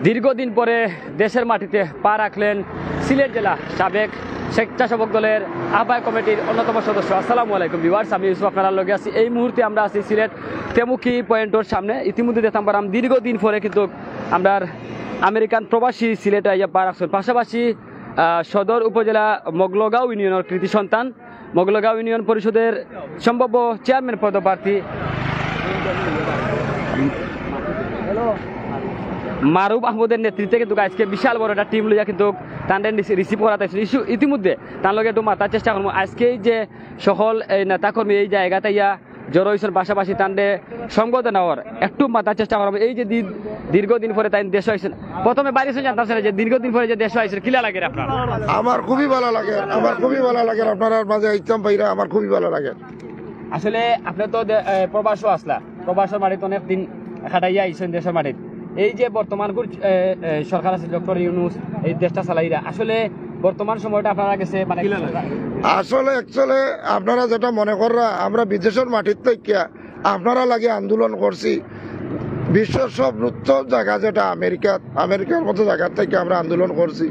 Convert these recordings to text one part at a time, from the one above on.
দীর্ঘদিন পরে দেশের মাটিতে পা রাখলেন সিলেট জেলা সাবেক স্বেচ্ছাসেবক দলের আহ্বায়ক কমিটির অন্যতম সদস্য। আসসালামু আলাইকুম ভিউয়ার্স, আমি ইউসুফ আপনারা লগে আছি। এই মুহূর্তে আমরা আছি সিলেট তেমুকি পয়েন্টের সামনে। ইতিমধ্যে দেখতাম পারাম দীর্ঘদিন পরে কিন্তু আমরা আমেরিকান প্রবাসী সিলেটে আইয়া পা রাখছেন। পাশাপাশি সদর উপজেলা মগলগাঁও ইউনিয়নের কৃতি সন্তান, মগলগাঁও ইউনিয়ন পরিষদের সম্ভাব্য চেয়ারম্যান পদপ্রার্থী মারুফ আহমদের নেতৃত্বে কিন্তু আজকে বিশাল বড় একটা টিম লইয়া কিন্তু তাদের রিসিভ করাতে ইস্যু ইতিমধ্যে তার লগে একটু মাথার চেষ্টা করবো। আজকেই যে সকল এই নেতাকর্মী এই জায়গাতে ইয়া জড়ো হয়েছেন, পাশাপাশি তাদের সংবাদ নেওয়ার একটু মাথার চেষ্টা করবো। এই যে দীর্ঘদিন পরে তাই দেশ হয়েছেন, প্রথমে বাইরে জানতাম যে দীর্ঘদিন পরে যে দেশ হয়েছেন কিলা লাগে আপনার? আমার খুবই ভালো লাগে, আমার খুবই ভালো লাগে। আপনার মাঝে ইচ্ছাম পাইরা আমার খুবই ভালো লাগে। আসলে আপনি তো প্রবাসও আসলা, প্রবাসের মাটিতে অনেক দিন খাটাইয়া আইছেন দেশের মাটিতে। এই যে বর্তমান সরকার আছে ডক্টর ইউনূস এই দেশটা চালাইরা, আসলে বর্তমান সময়টা আপনারা গেছে মানে আসলে অ্যাকচুয়ালি আপনারা যেটা মনে করা আমরা বিদেশের মাটির থেকে আপনারা লাগে আন্দোলন করছি, বিশ্বের সব নৃত্য জায়গা যেটা আমেরিকার মতো জায়গা থেকে আমরা আন্দোলন করছি।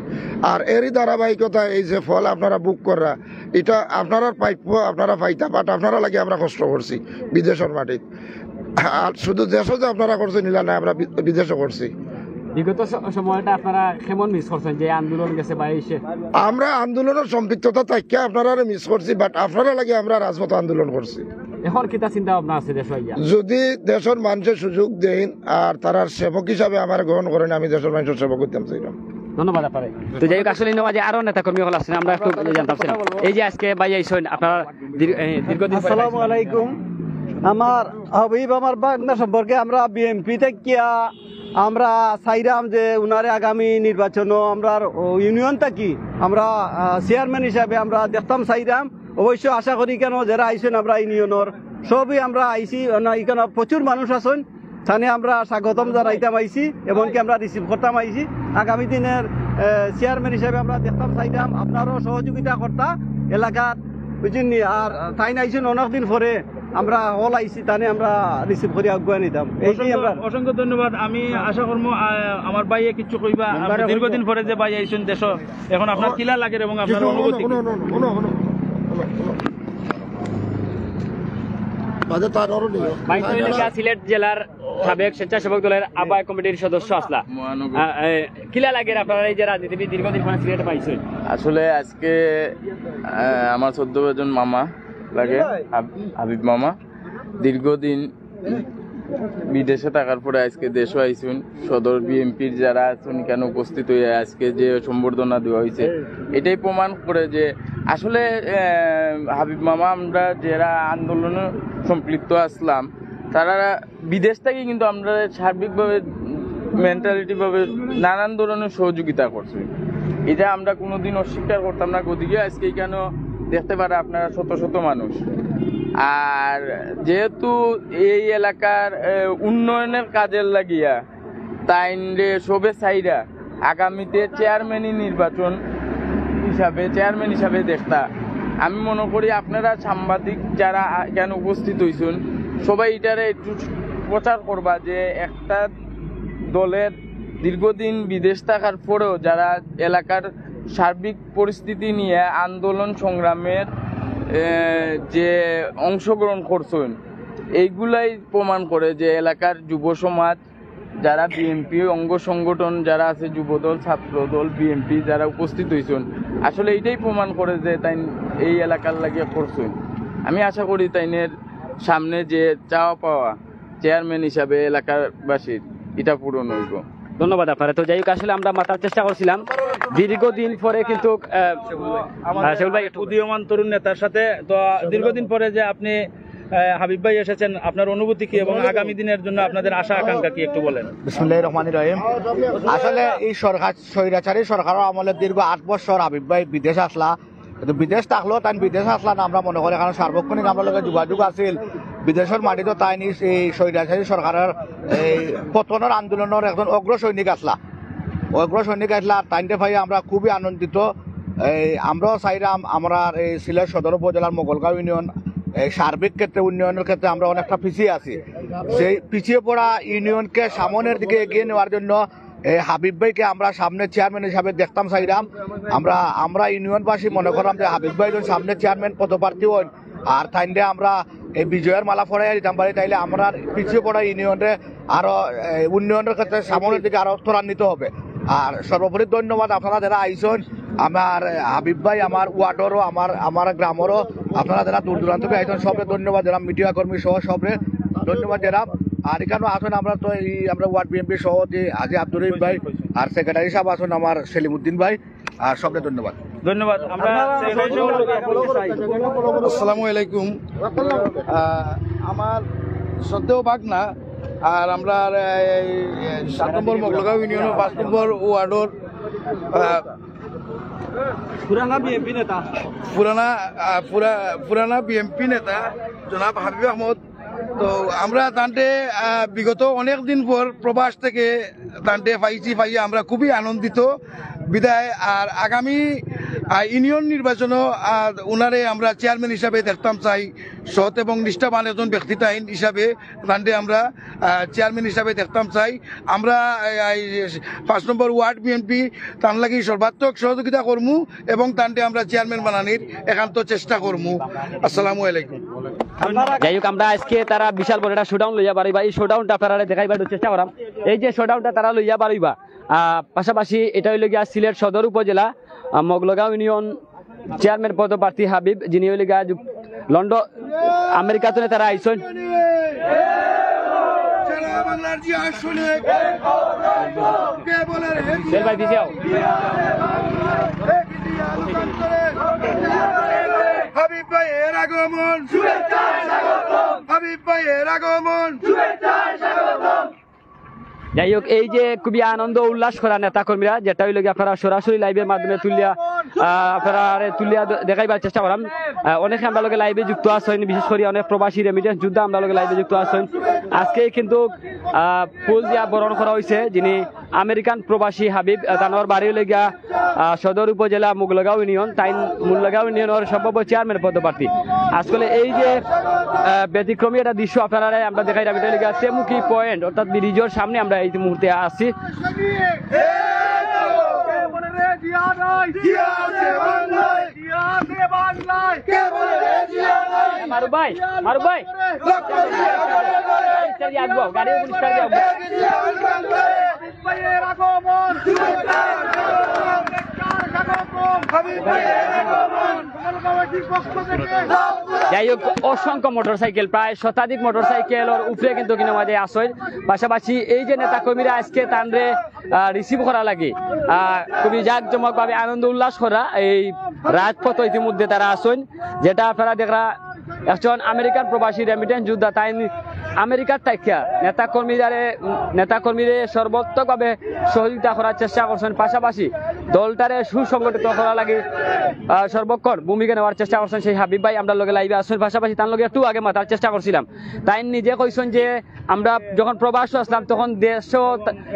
আর এরই ধারাবাহিকতা এই যে ফল আপনারা বুক করা, এটা আপনারা প্রাপ্য, আপনারা পাইতা, বাট আপনারা লাগে আমরা কষ্ট করছি বিদেশের মাটিত। আর শুধু দেশও যে আপনারা করছেন নিলা না, আমরা বিদেশও করছি। বিগত সময়টা আপনারা কেমন মিস করছেন যে আন্দোলন গেছে বা এসে? আমরা আন্দোলনের সম্পৃক্ততা থাকে আপনারা মিস করছি, বাট আপনারা লাগে আমরা রাজপথ আন্দোলন করছি। এখন কিতা চিন্তা ভাবনা আছে দেশ যদি দেশের মানুষের সুযোগ দেন আর তারা সেবক হিসাবে আমার গ্রহণ করেন, আমি দেশের মানুষের সেবক করতাম চাইলাম। ধন্যবাদ আপনারে। তো যাই হোক, আসলে যে আরো নেতা কর্মী হল আসছেন, আমরা একটু জানতাম এই যে আজকে ভাই আইসেন আপনারা দীর্ঘদিন। আসসালামু আলাইকুম। আমার হাবিব আমার বাগনা সম্পর্কে আমরা বিএমপি থেকে আমরা চাইরাম যে উনারে আগামী নির্বাচন আমরা ইউনিয়ন থাকি আমরা চেয়ারম্যান হিসাবে আমরা দেখতাম চাইরাম। অবশ্য আশা করি কেন যারা আইসেন আমরা ইউনিয়নের সবই আমরা আইসি, এখানে প্রচুর মানুষ আছেন, স্থানে আমরা স্বাগতম জানাইতাম আইসি এবং কি আমরা রিসিভ করতাম আইসি। আগামী দিনের চেয়ারম্যান হিসাবে আমরা দেখতাম চাইতাম আপনারও সহযোগিতা করতা এলাকার বুঝিনি। আর তাই নাইছেন অনেকদিন পরে আমরা হল আইসি, তানে আমরা রিসিভ করে আগুয়া নিতাম। অসংখ্য ধন্যবাদ। আমি আশা করবো আমার ভাইয়ে কিছু কইবা, দীর্ঘদিন পরে যে ভাই আইসেন দেশ, এখন আপনার কিলা লাগে এবং আপনার অনুভূতি? সিলেট জেলার সাবেক স্বেচ্ছাসেবক দলের আহ্বায়ক কমিটির সদস্য আসলা, কিলা লাগে আপনারা এই যে রাজনীতিবিদ দীর্ঘদিন পরে সিলেটে পাইছেন? আসলে আজকে আমার 14 জন মামা লাগে, হাবিব মামা দীর্ঘদিন বিদেশে থাকার পরে আজকে দেশও আইসুন। সদর বিএমপির যারা আছেন কেন উপস্থিত হয়ে আজকে যে সম্বর্ধনা দেওয়া হয়েছে, এটাই প্রমাণ করে যে আসলে হাবিব মামা আমরা যারা আন্দোলনে সম্পৃক্ত আসলাম তারা বিদেশ থেকে কিন্তু আমরা সার্বিকভাবে মেন্টালিটিভাবে নানান ধরনের সহযোগিতা করছি। এটা আমরা কোনোদিন অস্বীকার করতাম না। গতিকে আজকে কেন দেখতে পারে আপনারা শত শত মানুষ। আর যেহেতু এই এলাকার উন্নয়নের কাজের লাগিয়া তাই সবে চাইরা আগামীতে চেয়ারম্যান হিসাবে দেখতা, আমি মনে করি আপনারা সাংবাদিক যারা কেন উপস্থিত হয়েছেন সবাই এটারে একটু প্রচার করবা যে একটা দলের দীর্ঘদিন বিদেশ থাকার পরেও যারা এলাকার সার্বিক পরিস্থিতি নিয়ে আন্দোলন সংগ্রামের যে অংশগ্রহণ করছেন, এইগুলাই প্রমাণ করে যে এলাকার যুব সমাজ যারা বিএনপি অঙ্গ সংগঠন যারা আছে, যুবদল, ছাত্রদল, বিএনপি যারা উপস্থিত হয়েছেন, আসলে এইটাই প্রমাণ করে যে তাই এই এলাকার লাগিয়ে করছেন। আমি আশা করি তাইনের সামনে যে চাওয়া পাওয়া চেয়ারম্যান হিসাবে এলাকাবাসীর এটা পূরণ হইব। ধন্যবাদ আপনারা। তো যাই হোক, আসলে আমরা মাথার চেষ্টা করছিলাম দীর্ঘদিন পরে কিন্তু উদীয়মান তরুণ নেতার সাথে তো দীর্ঘদিন পরে যে আপনি হাবিব ভাই এসেছেন, আপনার অনুভূতি কি এবং আগামী দিনের জন্য আপনাদের আশা আকাঙ্ক্ষা কি একটু বলেন? বিসমিল্লাহির রহমানির রহিম। আসলে এই সরকার স্বৈরাচারী সরকারের আমলে দীর্ঘ 8 বছর হাবিব ভাই বিদেশ আসলা, কিন্তু বিদেশ থাকলেও তাই বিদেশ আসলা না আমরা মনে করি, কারণ সার্বক্ষণিক আমরা লগে যোগাযোগ আছিল। বিদেশের মাটিতে তাই এই স্বৈরাচারী সরকারের এই পতনের আন্দোলনের একজন অগ্র সৈনিক আসলা, আর তাইনতে ভাই আমরা খুবই আনন্দিত। আমরাও চাইলাম আমরা এই সিলেট সদর উপজেলার মগলগাঁও ইউনিয়ন সার্বিক ক্ষেত্রে উন্নয়নের ক্ষেত্রে আমরা অনেকটা পিছিয়ে আছি। সেই পিছিয়ে পড়া ইউনিয়নকে সামনের দিকে এগিয়ে নেওয়ার জন্য এই হাবিব ভাইকে আমরা সামনে চেয়ারম্যান হিসাবে দেখতাম চাইলাম। আমরা ইউনিয়নবাসী মনে করলাম যে হাবিব ভাই যখন সামনে চেয়ারম্যান পদপ্রার্থী হন আর তাইলে আমরা এই বিজয়ের মালা ফরাই দিতাম পারি, তাইলে আমরা পিছিয়ে পড়া ইউনিয়নে আরো উন্নয়নের ক্ষেত্রে সামনের দিকে আরো ত্বরান্বিত হবে। আর সর্বোপরি ধন্যবাদ আপনারা যারা আইসন, আমার হাবিব ভাই আমার ওয়ার্ডেরও আমার গ্রামেরও আপনারা যারা দূর দূরান্ত থেকে আইসন সবরে ধন্যবাদ যারা মিডিয়া কর্মী সহ সবরে ধন্যবাদ যারা। আর এখানেও আসুন আমরা তো আমরা ওয়ার্ড বিএমপি সভাপতি আজি আব্দুর রহিম ভাই আর সেক্রেটারি সাহেব আসুন আমার সেলিমউদ্দিন ভাই, আর সবরে ধন্যবাদ। ধন্যবাদ। আমরা আসসালামু আলাইকুম। আমার সদ্যও বাগনা আর আমরা 7 নম্বর মগলগাঁও ইউনিয়ন 5 নম্বর ওয়ার্ডর পুরানা বিএমপি নেতা জনাব হাবিব আহমদ। তো আমরা তান্তে বিগত অনেক দিন পর প্রবাস থেকে তান্তে পাইয়া আমরা খুবই আনন্দিত বিদায়। আর আগামী ইউনিয়ন নির্বাচনও ওনারে আমরা চেয়ারম্যান হিসাবে দেখতাম চাই, সৎ এবং নিষ্ঠাবান একজন ব্যক্তি তাইন হিসাবে তান্তে আমরা চেয়ারম্যান হিসাবে দেখতাম চাই। আমরা 5 নম্বর ওয়ার্ড বিএনপি তান লাগি সর্বাত্মক সহযোগিতা করমু এবং তান্তে আমরা চেয়ারম্যান বানানির একান্ত চেষ্টা করমু। আসসালামু আলাইকুম। যাই হোক, আমরা আজকে তারা বিশাল বড় একটা শোডাউন লইয়া পারিবা। এই শোডাউনটা আপনারা দেখাইবার চেষ্টা করাম। এই যে শোডাউনটা তারা লইয়া পারিবা, পাশাপাশি এটা হইল গিয়া সিলেট সদর উপজেলা মগলগাঁও ইউনিয়ন চেয়ারম্যান পদপ্রার্থী হাবিব, যিনি হইল গিয়া লন্ডন আমেরিকাতে তারা আইসন। হাবিব ভাইয়ের আগমন, হাবিব ভাইয়ের আগমন। যাই হোক, এই যে খুবই আনন্দ উল্লাস করা নেতা কর্মীরা, যেটা হইল আপনারা সরাসরি লাইভের মাধ্যমে আপনারা তুলিয়া দেখাইবার চেষ্টা করাম। অনেকে আমরা লোকে লাইভে যুক্ত আছেন, বিশেষ করে অনেক প্রবাসী রেমিটেন্স যোদ্ধা আমরা লোকে লাইভে যুক্ত আছেন। আজকে কিন্তু ফুল দিয়া বরণ করা হয়েছে যিনি আমেরিকান প্রবাসী হাবিব, তানোর বাড়ি হইল গিয়া সদর উপজেলা মুগলগাঁও ইউনিয়ন, তাই মুগলগাঁও ইউনিয়নের সম্ভাব্য চেয়ারম্যান পদপ্রার্থী। আসলে এই যে ব্যতিক্রমী একটা দৃশ্য আপনারা আমরা দেখাই যাবে, এটা হইল গিয়া তেমুকি পয়েন্ট, অর্থাৎ ব্রিজের সামনে আমরা এই মুহূর্তে আসছি। মারু ভাই গাড়ি যাই হোক, অসংখ্য মোটরসাইকেল, প্রায় শতাধিক মোটরসাইকেলের উপরে কিন্তু মাঝে আসেন। পাশাপাশি এই যে নেতা কর্মীরা আজকে তানরে রিসিভ করা লাগে খুবই জাঁকজমক ভাবে আনন্দ উল্লাস করা এই রাজপথ ইতিমধ্যে তারা আসেন, যেটা আপনারা দেখরা একজন আমেরিকান প্রবাসী রেমিটেন্স যোদ্ধা, তাই আমেরিকার থাকিয়া নেতা কর্মীদের সর্বাত্মকভাবে সহযোগিতা করার চেষ্টা করছেন। পাশাপাশি দলটারে সুসংগঠিত করা লাগে সর্বক্ষণ ভূমিকা নেওয়ার চেষ্টা করছেন সেই হাবিব ভাই আমরা লগে লাইভে আসছেন। পাশাপাশি তার লগে একটু আগে মাতার চেষ্টা করছিলাম, তাই নিজে কইছেন যে আমরা যখন প্রবাস আসলাম তখন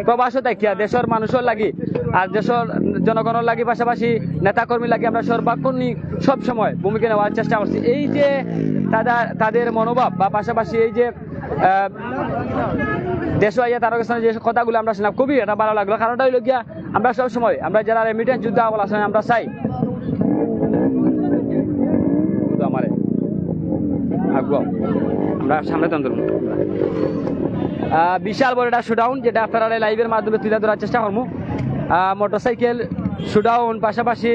প্রবাসও থাকিয়া দেশের মানুষের লাগি আর দেশের জনগণের লাগি, পাশাপাশি নেতাকর্মী লাগি আমরা সর্বাক্ষণই সবসময় ভূমিকা নেওয়ার চেষ্টা করছি। এই যে তাদের মনোভাব বা পাশাপাশি এই যে দেশ আইয়া তার কাছে যে কথাগুলো আমরা শুনলাম, খুবই এটা ভালো লাগলো। কারণটা হইল গিয়া আমরা সবসময় আমরা যারা রেমিটেন্স যোদ্ধা আছেন আমরা চাই আমরা সামনে তন্ত্র বিশাল বড় একটা শোডাউন, যেটা আপনারা লাইভের মাধ্যমে তুলে ধরার চেষ্টা করবো। মোটরসাইকেল শোডাউন, পাশাপাশি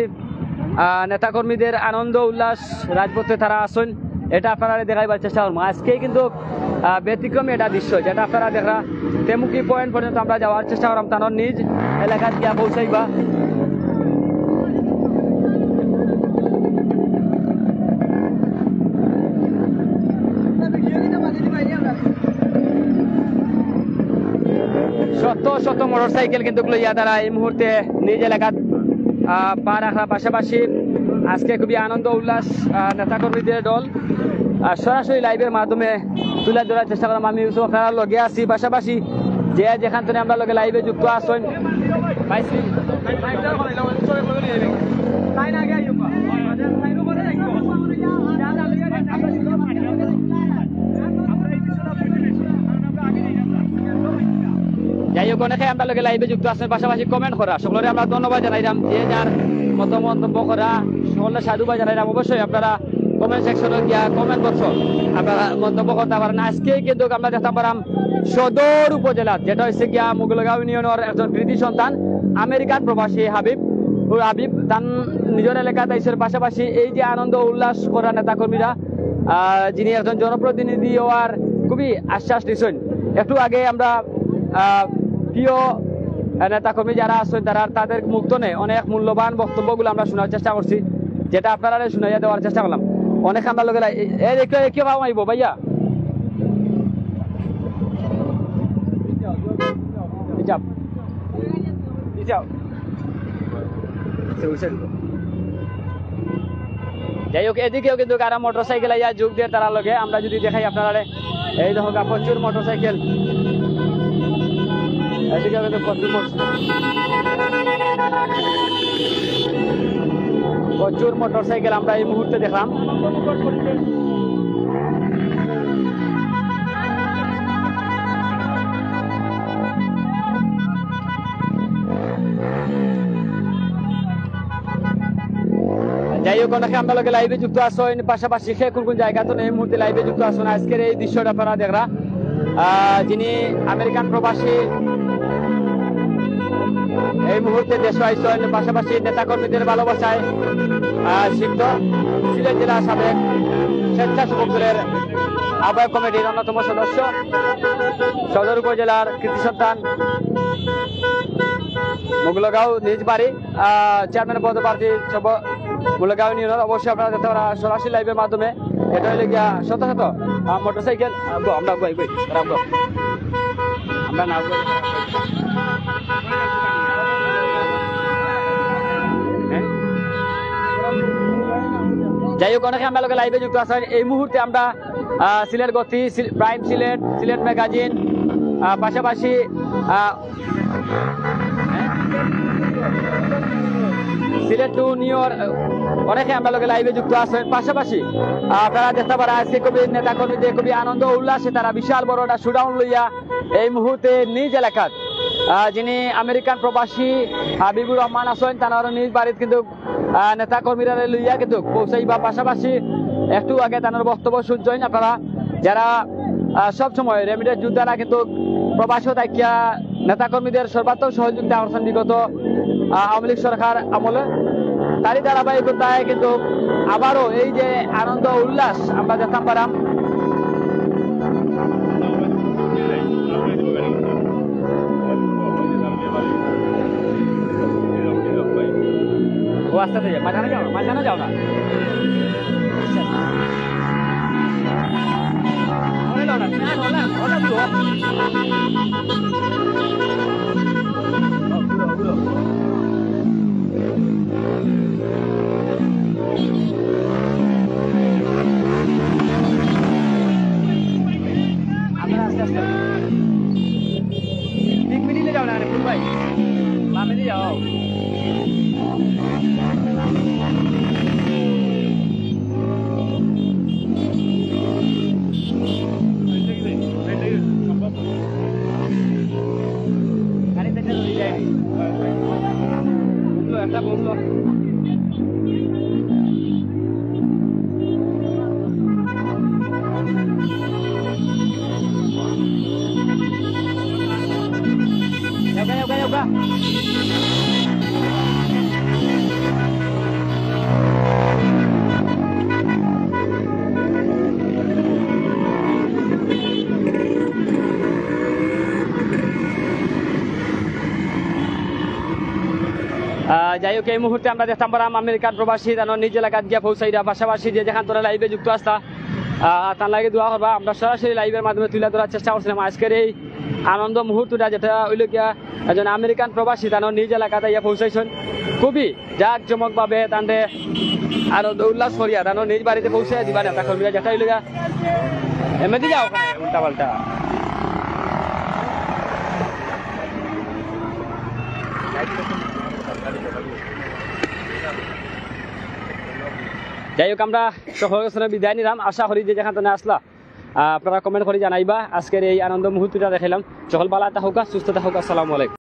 নেতাকর্মীদের আনন্দ উল্লাস, রাজপথে তারা আসেন, এটা আপনারা দেখাইবার চেষ্টা করবো। আজকে কিন্তু ব্যতিক্রমী এটা দৃশ্য, যেটা আপনারা দেখা তেমুকি পয়েন্ট পর্যন্ত আমরা যাওয়ার চেষ্টা করলাম, তার নিজ এলাকাত গিয়া পৌঁছাইবা। শত মোটরসাইকেল কিন্তু লইয়া তারা এই মুহূর্তে নিজ এলাকাত পা রাখার পাশাপাশি আজকে খুবই আনন্দ উল্লাস নেতাকর্মীদের দল সরাসরি লাইভের মাধ্যমে তুলে ধরার চেষ্টা করলাম। আমি ইউসুফ আপনারা লগে আছি, পাশাপাশি যে যেখান থেকে আমরা লগে লাইভে যুক্ত আসেন। যাই হোক, হোক অনেকে আমরা লোকে লাইভে যুক্ত আছেন, পাশাপাশি কমেন্ট করা সকলের আমরা ধন্যবাদ জানাইলাম, যে যার মন্তব্য করা সকলের সাধুবাদ জানাইলাম। অবশ্যই আপনারা কমেন্ট সেকশনে গিয়া কমেন্ট বক্স আপনারা মন্তব্য করতে পারেন। আজকে কিন্তু আমরা দেখতে পারাম সদর উপজেলা, যেটা হচ্ছে গিয়া মুগলগাঁও ইউনিয়নের একজন কৃতি সন্তান আমেরিকান প্রবাসী হাবিব তার নিজের এলাকাতে আইসের, পাশাপাশি এই যে আনন্দ উল্লাস করা নেতাকর্মীরা যিনি একজন জনপ্রতিনিধি হওয়ার খুবই আশ্বাস দিচ্ছেন। একটু আগে আমরা প্রিয় নেতাকর্মী যারা আছেন তাদের মুক্তনে অনেক মূল্যবান বক্তব্যগুলো আমরা শোনার চেষ্টা করছি, যেটা আপনারা শুনাইয়া দেওয়ার চেষ্টা করলাম। অনেক আমরা লোকেরা কি ভাব আইব ভাইয়া যাই হোক, এদিকেও কিন্তু কারা মোটর সাইকেল আইয়া যুগ দিয়ে তারা লগে আমরা যদি দেখাই আপনারা, এই দেখো প্রচুর মোটর সাইকেল, এদিকে কিন্তু প্রচুর মোটর সাইকেল আমরা এই মুহূর্তে দেখলাম। যাই হোক, অনেকে আমরা লোকে লাইভে যুক্ত আসেন, পাশাপাশি কোন কোন জায়গা তো এই মুহূর্তে লাইভে যুক্ত আসেন। আজকের এই দৃশ্যটা আপনারা দেখরা, যিনি আমেরিকান প্রবাসী এই মুহূর্তে দেশ আইসেন, পাশাপাশি নেতাকর্মীদের ভালোবাসায় সিদ্ধ সিলেট জেলা সাবেক স্বেচ্ছাসেবক দলের আহ্বায়ক কমিটির অন্যতম সদস্য, সদর উপজেলার কৃতি সন্তান, মুগলগাঁও নিজ বাড়ি, চেয়ারম্যান পদপ্রার্থী মুগলগাঁও ইউনিয়নের। অবশ্যই আপনারা দেখতে পারা সরাসরি লাইভের মাধ্যমে। এটা হলে গিয়া শত শত মোটর সাইকেল আমরা না যাই হোক, অনেকে আমরা লোকে লাইভে যুক্ত আছেন। এই মুহূর্তে আমরা সিলেট গতি, প্রাইম সিলেট, সিলেট ম্যাগাজিন, পাশাপাশি সিলেট টু নিউর অনেকে আমরা লোকে লাইভে যুক্ত আছেন। পাশাপাশি আপনারা দেখতে পারা আজকে খুবই নেতাকর্মীদের খুবই আনন্দ উল্লাসে তারা বিশাল বড় একটা শুডাউন লইয়া এই মুহূর্তে নিজ এলাকাত যিনি আমেরিকান প্রবাসী হাবিবুর রহমান আছেন, তার নিজ বাড়িতে কিন্তু নেতাকর্মীরা লইয়া কিন্তু পৌঁছাইবা। পাশাপাশি একটু আগে তার বক্তব্য শুনছেন আপনারা, যারা সবসময় রেমিডেন্স যোদ্ধারা কিন্তু প্রবাসী থাকিয়া নেতাকর্মীদের সর্বাত্মক সহযোগিতা করছেন বিগত আওয়ামী লীগ সরকার আমলে। তারই ধারাবাহিকতায় কিন্তু আবারও এই যে আনন্দ উল্লাস আমরা দেখতাম পারাম। ও আস্তে মাঝানে যাও না যাও না রে ভাই, মামে যাও। একটা বললো যাই হোক, এই মুহূর্তে আমরা দেখতাম পারাম আমেরিকান প্রবাসী নিজ এলাকাত গিয়া পৌঁছাইরা। পাশাপাশি যে যেখান তোরা লাইভে যুক্ত আসতা তার লাগে দোয়া করবা। আমরা সরাসরি লাইভের মাধ্যমে তুলে ধরার চেষ্টা করছিলাম আজকের এই আনন্দ মুহূর্তটা, যেটা হইল গিয়া একজন আমেরিকান প্রবাসী নিজ এলাকাতে ইয়া পৌঁছাইছেন। খুবই জাঁকজমক ভাবে তাদের আনন্দ উল্লাস করিয়া নিজ বাড়িতে পৌঁছে দিবা নেতা কর্মীরা, যেটা হইল গিয়া এমনি যাও উল্টা পাল্টা। যাই হোক, আমরা সকলের বিদায় নিলাম। আশা করি যে যেখান থেকে আসলা আপনারা কমেন্ট করে জানাইবা আজকের এই আনন্দ মুহূর্তটা দেখাইলাম সকল ভালো থাকুক সুস্থ থাকুক আসসালামু আলাইকুম